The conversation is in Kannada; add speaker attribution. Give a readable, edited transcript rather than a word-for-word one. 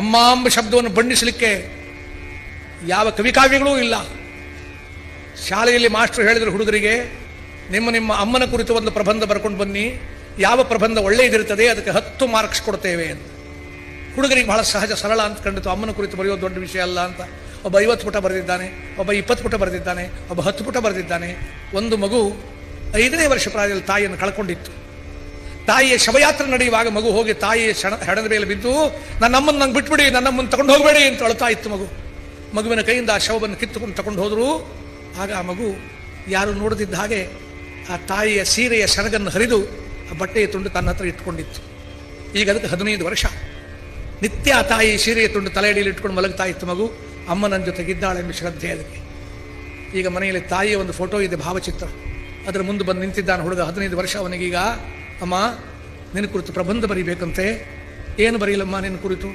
Speaker 1: ಅಮ್ಮ ಎಂಬ ಶಬ್ದವನ್ನು ಬಣ್ಣಿಸಲಿಕ್ಕೆ ಯಾವ ಕವಿಕಾವ್ಯಗಳೂ ಇಲ್ಲ. ಶಾಲೆಯಲ್ಲಿ ಮಾಸ್ಟರ್ ಹೇಳಿದರು ಹುಡುಗರಿಗೆ, ನಿಮ್ಮ ಅಮ್ಮನ ಕುರಿತು ಒಂದು ಪ್ರಬಂಧ ಬರ್ಕೊಂಡು ಬನ್ನಿ, ಯಾವ ಪ್ರಬಂಧ ಒಳ್ಳೆಯದಿರ್ತದೆ ಅದಕ್ಕೆ 10 ಮಾರ್ಕ್ಸ್ ಕೊಡ್ತೇವೆ ಅಂತ. ಹುಡುಗರಿಗೆ ಬಹಳ ಸಹಜ ಸರಳ ಅಂತ ಕಂಡಿತು. ಅಮ್ಮನ ಕುರಿತು ಬರೆಯೋದು ದೊಡ್ಡ ವಿಷಯ ಅಲ್ಲ ಅಂತ. ಒಬ್ಬ 50 ಪುಟ ಬರೆದಿದ್ದಾನೆ, ಒಬ್ಬ 20 ಪುಟ ಬರೆದಿದ್ದಾನೆ, ಒಬ್ಬ 10 ಪುಟ ಬರೆದಿದ್ದಾನೆ. ಒಂದು ಮಗು 5ನೇ ವರ್ಷ ಪ್ರಾಯದಲ್ಲಿ ತಾಯಿಯನ್ನು ಕಳ್ಕೊಂಡಿತ್ತು. ತಾಯಿಯ ಶವಯಾತ್ರೆ ನಡೆಯುವಾಗ ಮಗು ಹೋಗಿ ತಾಯಿಯ ಹೆಣದ ಮೇಲೆ ಬಿದ್ದು, ನನ್ನಮ್ಮನ್ನು ನಂಗೆ ಬಿಟ್ಬಿಡಿ, ನನ್ನಮ್ಮನ್ನು ತಗೊಂಡು ಹೋಗಬೇಡಿ ಅಂತ ಅಳ್ತಾ ಇತ್ತು ಮಗು. ಮಗುವಿನ ಕೈಯಿಂದ ಆ ಶವವನ್ನು ಕಿತ್ತುಕೊಂಡು ತಗೊಂಡು ಹೋದರು. ಆಗ ಆ ಮಗು ಯಾರು ನೋಡದಿದ್ದ ಹಾಗೆ ಆ ತಾಯಿಯ ಸೀರೆಯ ಸೆರಗನ್ನು ಹರಿದು ಆ ಬಟ್ಟೆಯ ತುಂಡು ತನ್ನ ಹತ್ರ ಇಟ್ಕೊಂಡಿತ್ತು. ಈಗ ಅದಕ್ಕೆ 15 ವರ್ಷ. ನಿತ್ಯ ಆ ತಾಯಿ ಸೀರೆಯ ತುಂಡು ತಲೆಯಡಿಯಲ್ಲಿ ಇಟ್ಕೊಂಡು ಮಲಗ್ತಾ ಇತ್ತು ಮಗು. ಅಮ್ಮ ನನ್ನ ಜೊತೆಗಿದ್ದಾಳೆ ಎಂಬ ಶ್ರದ್ಧೆ ಅದಕ್ಕೆ. ಈಗ ಮನೆಯಲ್ಲಿ ತಾಯಿಯ ಒಂದು ಫೋಟೋ ಇದೆ, ಭಾವಚಿತ್ರ. ಅದರ ಮುಂದೆ ಬಂದು ನಿಂತಿದ್ದಾನೆ ಹುಡುಗ, 15 ವರ್ಷ ಅವನಿಗೀಗ. ಅಮ್ಮ, ನಿನ್ನ ಕುರಿತು ಪ್ರಬಂಧ ಬರೀಬೇಕಂತೆ. ಏನು ಬರೀಲಮ್ಮ ನಿನ್ನ ಕುರಿತು?